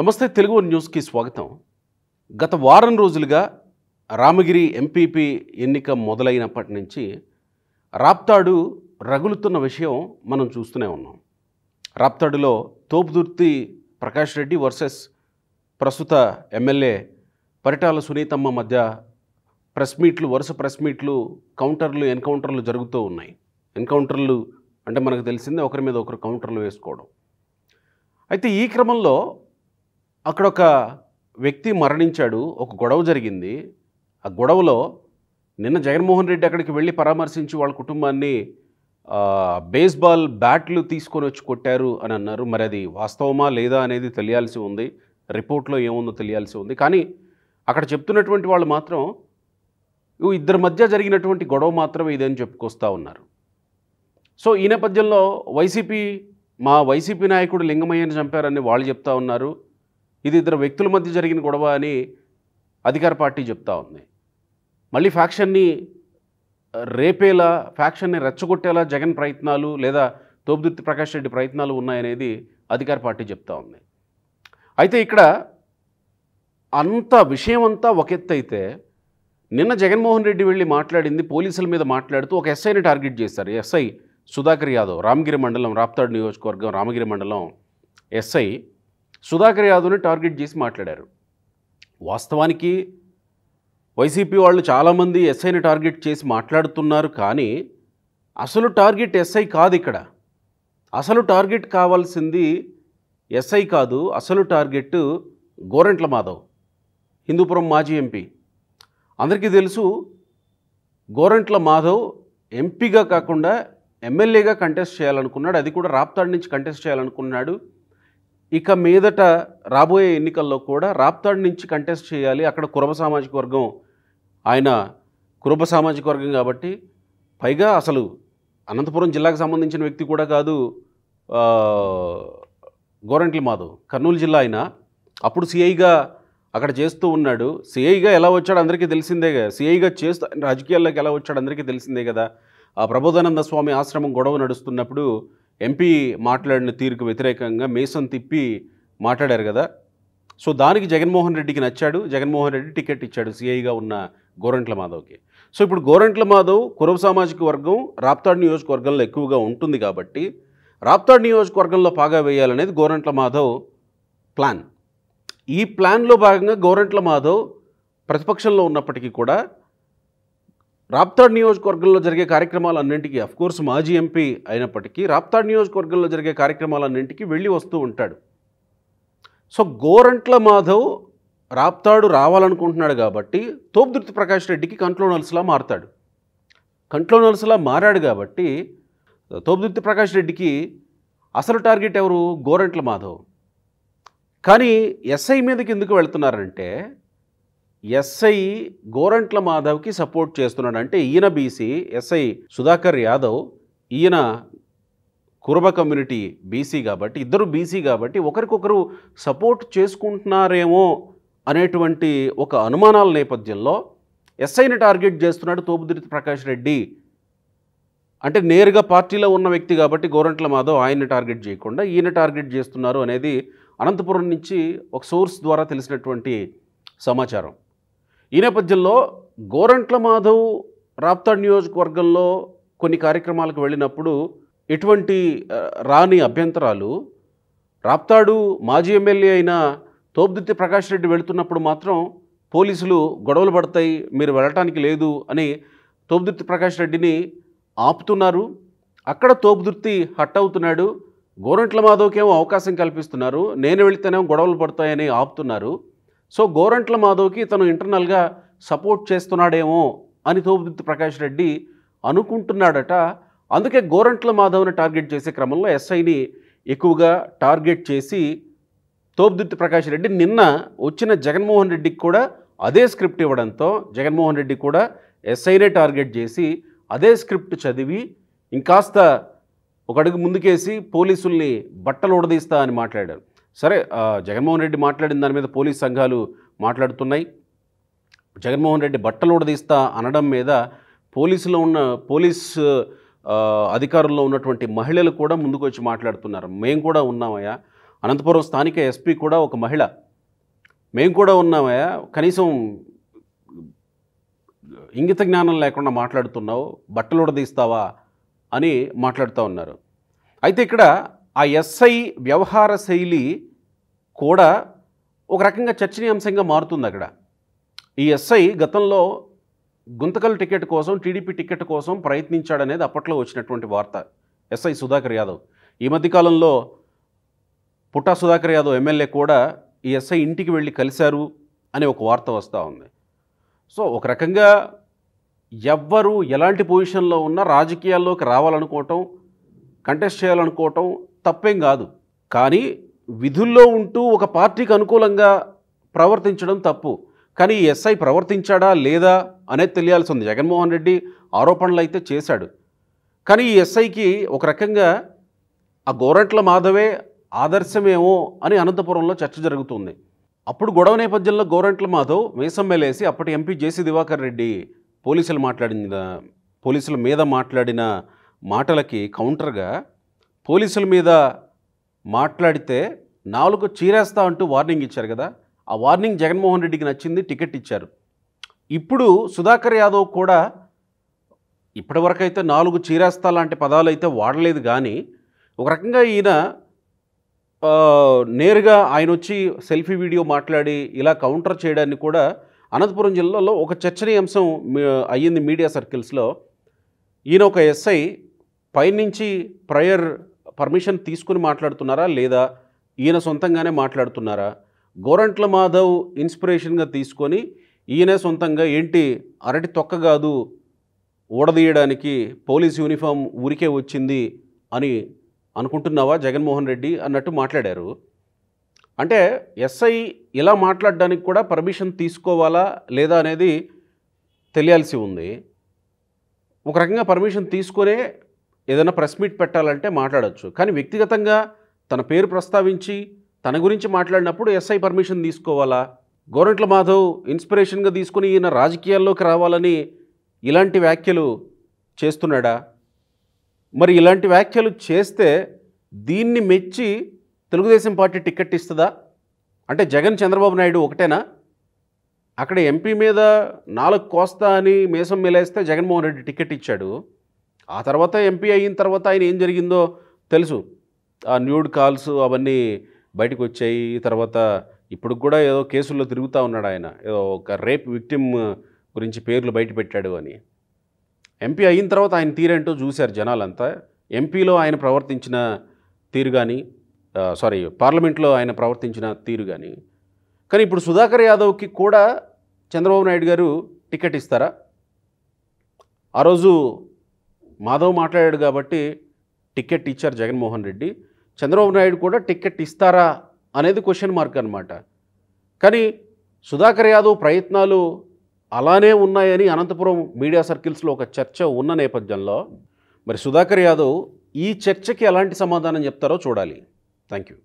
నమస్తే తెలుగు న్యూస్కి స్వాగతం. గత వారం రోజులుగా రామగిరి ఎంపీపీ ఎన్నిక మొదలైనప్పటి నుంచి రాప్తాడు రగులుతున్న విషయం మనం చూస్తూనే ఉన్నాం. రాప్తాడులో తోపుదుర్తి ప్రకాష్ రెడ్డి వర్సెస్ ప్రస్తుత ఎమ్మెల్యే పరిటాల సునీతమ్మ మధ్య వరుస ప్రెస్ మీట్లు, ఎన్కౌంటర్లు జరుగుతూ ఉన్నాయి. ఎన్కౌంటర్లు అంటే మనకు తెలిసిందే, ఒకరి మీద ఒకరు కౌంటర్లు వేసుకోవడం. అయితే ఈ క్రమంలో అక్కడ ఒక వ్యక్తి మరణించాడు, ఒక గొడవ జరిగింది. ఆ గొడవలో నిన్న జగన్మోహన్ రెడ్డి అక్కడికి వెళ్ళి పరామర్శించి వాళ్ళ కుటుంబాన్ని బేస్బాల్ బ్యాట్లు తీసుకొని వచ్చి కొట్టారు అని అన్నారు. మరి అది వాస్తవమా లేదా అనేది తెలియాల్సి ఉంది, రిపోర్ట్లో ఏముందో తెలియాల్సి ఉంది. కానీ అక్కడ చెప్తున్నటువంటి వాళ్ళు మాత్రం ఇద్దరి మధ్య జరిగినటువంటి గొడవ మాత్రమే ఇదని చెప్పుకొస్తూ ఉన్నారు. సో ఈ నేపథ్యంలో వైసీపీ నాయకుడు లింగమయ్యని చంపారని వాళ్ళు చెప్తా ఉన్నారు. ఇది ఇద్దరు వ్యక్తుల మధ్య జరిగిన గొడవ అని అధికార పార్టీ చెప్తా ఉంది. మళ్ళీ ఫ్యాక్షన్ని రేపేలా, ఫ్యాక్షన్ని రెచ్చగొట్టేలా జగన్ ప్రయత్నాలు లేదా తోపుదుర్తి ప్రకాష్ రెడ్డి ప్రయత్నాలు ఉన్నాయనేది అధికార పార్టీ చెప్తా ఉంది. అయితే ఇక్కడ అంత విషయం అంతా ఒక ఎత్తు అయితే, నిన్న జగన్మోహన్ రెడ్డి వెళ్ళి మాట్లాడింది పోలీసుల మీద మాట్లాడుతూ ఒక ఎస్ఐని టార్గెట్ చేశారు. ఎస్ఐ సుధాకర్ యాదవ్, రామగిరి మండలం, రాప్తాడు నియోజకవర్గం రామగిరి మండలం ఎస్ఐ సుధాకర్ యాదవ్ని టార్గెట్ చేసి మాట్లాడారు. వాస్తవానికి వైసీపీ వాళ్ళు చాలామంది ఎస్ఐని టార్గెట్ చేసి మాట్లాడుతున్నారు. కానీ అసలు టార్గెట్ ఎస్ఐ కాదు. ఇక్కడ అసలు టార్గెట్ కావాల్సింది ఎస్ఐ కాదు, అసలు టార్గెట్ గోరంట్ల మాధవ్, హిందూపురం మాజీ ఎంపీ. అందరికీ తెలుసు, గోరంట్ల మాధవ్ ఎంపీగా కాకుండా ఎమ్మెల్యేగా కంటెస్ట్ చేయాలనుకున్నాడు. అది కూడా రాప్తాడు నుంచి కంటెస్ట్ చేయాలనుకున్నాడు. ఇక మీదట రాబోయే ఎన్నికల్లో కూడా రాప్తాడు నుంచి కంటెస్ట్ చేయాలి. అక్కడ కురబ సామాజిక వర్గం, ఆయన కురబ సామాజిక వర్గం కాబట్టి, పైగా అసలు అనంతపురం జిల్లాకు సంబంధించిన వ్యక్తి కూడా కాదు గోరంట్ల మాధవ్. కర్నూలు జిల్లా ఆయన అప్పుడు సిఐగా అక్కడ చేస్తూ ఉన్నాడు. సిఐగా ఎలా వచ్చాడు అందరికీ తెలిసిందే కదా. సిఐగా చేస్తూ రాజకీయాల్లోకి ఎలా వచ్చాడు అందరికీ తెలిసిందే కదా. ఆ ప్రబోధానంద స్వామి ఆశ్రమం గొడవ నడుస్తున్నప్పుడు ఎంపీ మాట్లాడిన తీరుకు వ్యతిరేకంగా మేసం తిప్పి మాట్లాడారు కదా. సో దానికి జగన్మోహన్ రెడ్డికి నచ్చాడు. జగన్మోహన్ రెడ్డి టికెట్ ఇచ్చాడు సిఐగా ఉన్న గోరంట్ల మాధవ్కి. సో ఇప్పుడు గోరంట్ల మాధవ్ కురబ సామాజిక వర్గం రాప్తాడు నియోజకవర్గంలో ఎక్కువగా ఉంటుంది కాబట్టి రాప్తాడు నియోజకవర్గంలో పాగా వేయాలనేది గోరంట్ల మాధవ్ ప్లాన్. ఈ ప్లాన్లో భాగంగా గోరంట్ల మాధవ్ ప్రతిపక్షంలో ఉన్నప్పటికీ కూడా రాప్తాడు నియోజకవర్గంలో జరిగే కార్యక్రమాలన్నింటికీ, అఫ్కోర్స్ మాజీ ఎంపీ అయినప్పటికీ రాప్తాడు నియోజకవర్గంలో జరిగే కార్యక్రమాలన్నింటికీ వెళ్ళి వస్తూ ఉంటాడు. సో గోరంట్ల మాధవ్ రాప్తాడు రావాలనుకుంటున్నాడు కాబట్టి తోపుదుర్తి ప్రకాష్ రెడ్డికి కంట్రోనల్స్లా మారతాడు. కంట్రోనల్స్లా మారాడు కాబట్టి తోపుదుర్తి ప్రకాష్ రెడ్డికి అసలు టార్గెట్ ఎవరు? గోరంట్ల మాధవ్. కానీ ఎస్ఐ మీదకి ఎందుకు వెళ్తున్నారంటే, ఎస్ఐ గోరంట్ల మాధవ్కి సపోర్ట్ చేస్తున్నాడు. అంటే ఈయన బీసీ, ఎస్ఐ సుధాకర్ యాదవ్, ఈయన కురబ కమ్యూనిటీ బీసీ కాబట్టి, ఇద్దరు బీసీ కాబట్టి ఒకరికొకరు సపోర్ట్ చేసుకుంటున్నారేమో అనేటువంటి ఒక అనుమానాల నేపథ్యంలో ఎస్ఐని టార్గెట్ చేస్తున్నాడు తోపుదుర్తి ప్రకాష్ రెడ్డి. అంటే నేరుగా పార్టీలో ఉన్న వ్యక్తి కాబట్టి గోరంట్ల మాధవ్ ఆయన్ని టార్గెట్ చేయకుండా ఈయన టార్గెట్ చేస్తున్నారు అనేది అనంతపురం నుంచి ఒక సోర్స్ ద్వారా తెలిసినటువంటి సమాచారం. ఈ నేపథ్యంలో గోరంట్ల మాధవ్ రాప్తాడు నియోజకవర్గంలో కొన్ని కార్యక్రమాలకు వెళ్ళినప్పుడు ఎటువంటి రాని అభ్యంతరాలు రాప్తాడు మాజీ ఎమ్మెల్యే అయిన తోపుదుర్తి ప్రకాష్ రెడ్డి వెళుతున్నప్పుడు మాత్రం పోలీసులు గొడవలు పడతాయి, మీరు వెళ్ళటానికి లేదు అని తోపుదుర్తి ప్రకాష్ రెడ్డిని ఆపుతున్నారు. అక్కడ తోపుదుర్తి హట్ అవుతున్నాడు. గోరంట్ల మాధవ్కి ఏమో అవకాశం కల్పిస్తున్నారు, నేను వెళితేనేమో గొడవలు పడతాయని ఆపుతున్నారు. సో గోరంట్ల మాధవ్కి తను ఇంటర్నల్గా సపోర్ట్ చేస్తున్నాడేమో అని తోపుదుర్తి ప్రకాష్ రెడ్డి అనుకుంటున్నాడట. అందుకే గోరంట్ల మాధవ్ని టార్గెట్ చేసే క్రమంలో ఎస్ఐని ఎక్కువగా టార్గెట్ చేసి తోపుదుర్తి ప్రకాష్ రెడ్డి నిన్న వచ్చిన జగన్మోహన్ రెడ్డికి కూడా అదే స్క్రిప్ట్ ఇవ్వడంతో జగన్మోహన్ రెడ్డి కూడా ఎస్ఐనే టార్గెట్ చేసి అదే స్క్రిప్ట్ చదివి ఇంకాస్త ఒక అడుగు ముందుకేసి పోలీసుల్ని బట్టలు ఉడదీస్తా అని మాట్లాడారు. సరే, జగన్మోహన్ రెడ్డి మాట్లాడిన దాని మీద పోలీస్ సంఘాలు మాట్లాడుతున్నాయి. జగన్మోహన్ రెడ్డి బట్టలు ఉడదీస్తా అనడం మీద పోలీస్ అధికారుల్లో ఉన్నటువంటి మహిళలు కూడా ముందుకు వచ్చి మాట్లాడుతున్నారు. మేము కూడా ఉన్నామయ్యా, అనంతపురం స్థానిక ఎస్పీ కూడా ఒక మహిళ. మేము కూడా ఉన్నామయ్యా, కనీసం ఇంగిత జ్ఞానం లేకుండా మాట్లాడుతున్నావు, బట్టలు ఉడదీస్తావా అని మాట్లాడుతూ ఉన్నారు. అయితే ఇక్కడ ఆ ఎస్ఐ వ్యవహార శైలి కూడా ఒక రకంగా చర్చనీయాంశంగా మారుతుంది. అక్కడ ఈ ఎస్ఐ గతంలో గుంతకల్ టికెట్ కోసం, టీడీపీ టికెట్ కోసం ప్రయత్నించాడనేది అప్పట్లో వచ్చినటువంటి వార్త. ఎస్ఐ సుధాకర్ యాదవ్ ఈ మధ్యకాలంలో పుట్టా సుధాకర్ యాదవ్ ఎమ్మెల్యే కూడా ఈ ఎస్ఐ ఇంటికి వెళ్ళి కలిశారు అనే ఒక వార్త వస్తూ ఉంది. సో ఒక రకంగా ఎవ్వరు ఎలాంటి పొజిషన్లో ఉన్నా రాజకీయాల్లోకి రావాలనుకోవటం, కంటెస్ట్ చేయాలనుకోవటం తప్పేం కాదు. కానీ విధుల్లో ఉంటూ ఒక పార్టీకి అనుకూలంగా ప్రవర్తించడం తప్పు. కానీ ఈ ఎస్ఐ ప్రవర్తించాడా లేదా అనేది తెలియాల్సి ఉంది. జగన్మోహన్ రెడ్డి ఆరోపణలు అయితే చేశాడు, కానీ ఈ ఎస్ఐకి ఒక రకంగా ఆ గోరంట్ల మాధవే ఆదర్శమేమో అని అనంతపురంలో చర్చ జరుగుతుంది. అప్పుడు గొడవ నేపథ్యంలో గోరంట్ల మాధవ్ వేసమ్మేలేసి అప్పటి ఎంపీ జేసీ దివాకర్ రెడ్డి పోలీసుల మీద మాట్లాడిన మాటలకి కౌంటర్గా పోలీసుల మీద మాట్లాడితే నాలుగు చీరేస్తా అంటూ వార్నింగ్ ఇచ్చారు కదా. ఆ వార్నింగ్ జగన్మోహన్ రెడ్డికి నచ్చింది, టికెట్ ఇచ్చారు. ఇప్పుడు సుధాకర్ యాదవ్ కూడా ఇప్పటివరకైతే నాలుగు చీరేస్తా లాంటి పదాలు అయితే వాడలేదు, కానీ ఒక రకంగా ఈయన నేరుగా ఆయన వచ్చి సెల్ఫీ వీడియో మాట్లాడి ఇలా కౌంటర్ చేయడాన్ని కూడా అనంతపురం జిల్లాలో ఒక చర్చనీయాంశం అయ్యింది మీడియా సర్కిల్స్లో. ఈయన ఒక ఎస్ఐ పైనుంచి పర్మిషన్ తీసుకుని మాట్లాడుతున్నారా లేదా, ఈయన సొంతంగానే మాట్లాడుతున్నారా, గోరంట్ల మాధవ్ ఇన్స్పిరేషన్గా తీసుకొని ఈయనే సొంతంగా ఏంటి అరటి తొక్క కాదు ఊడదీయడానికి పోలీస్ యూనిఫామ్ ఊరికే వచ్చింది అని అనుకుంటున్నావా జగన్మోహన్ రెడ్డి అన్నట్టు మాట్లాడారు. అంటే ఎస్ఐ ఇలా మాట్లాడడానికి కూడా పర్మిషన్ తీసుకోవాలా లేదా అనేది తెలియాల్సి ఉంది. ఒక రకంగా పర్మిషన్ తీసుకునే ఏదైనా ప్రెస్ మీట్ పెట్టాలంటే మాట్లాడచ్చు, కానీ వ్యక్తిగతంగా తన పేరు ప్రస్తావించి తన గురించి మాట్లాడినప్పుడు ఎస్ఐ పర్మిషన్ తీసుకోవాలా? గోరంట్ల మాధవ్ ఇన్స్పిరేషన్గా తీసుకుని ఈయన రాజకీయాల్లోకి రావాలని ఇలాంటి వ్యాఖ్యలు చేస్తున్నాడా? మరి ఇలాంటి వ్యాఖ్యలు చేస్తే దీన్ని మెచ్చి తెలుగుదేశం పార్టీ టికెట్ ఇస్తుందా? అంటే జగన్ చంద్రబాబు నాయుడు ఒకటేనా? అక్కడ ఎంపీ మీద 4 కోస్తా అని మీసం మెలేస్తే జగన్మోహన్ రెడ్డి టికెట్ ఇచ్చాడు. ఆ తర్వాత ఎంపీ అయిన తర్వాత ఆయన ఏం జరిగిందో తెలుసు. ఆ న్యూడ్ కాల్స్ అవన్నీ బయటకు వచ్చాయి. తర్వాత ఇప్పుడు కూడా ఏదో కేసుల్లో తిరుగుతూ ఉన్నాడు ఆయన, ఏదో ఒక రేప్ విక్టిమ్ గురించి పేర్లు బయట పెట్టాడు అని. ఎంపీ అయిన తర్వాత ఆయన తీరేంటో చూశారు జనాలంతా. ఎంపీలో ఆయన ప్రవర్తించిన తీరు కానీ, పార్లమెంట్లో ఆయన ప్రవర్తించిన తీరు కానీ. కానీ ఇప్పుడు సుధాకర్ యాదవ్కి కూడా చంద్రబాబు నాయుడు గారు టికెట్ ఇస్తారా? ఆ రోజు మాధవ్ మాట్లాడాడు కాబట్టి టికెట్ ఇచ్చారు జగన్మోహన్ రెడ్డి. చంద్రబాబు నాయుడు కూడా టికెట్ ఇస్తారా అనేది క్వశ్చన్ మార్క్ అనమాట. కానీ సుధాకర్ యాదవ్ ప్రయత్నాలు అలానే ఉన్నాయని అనంతపురం మీడియా సర్కిల్స్లో ఒక చర్చ ఉన్న నేపథ్యంలో మరి సుధాకర్ యాదవ్ ఈ చర్చకి ఎలాంటి సమాధానం చెప్తారో చూడాలి. Thank you.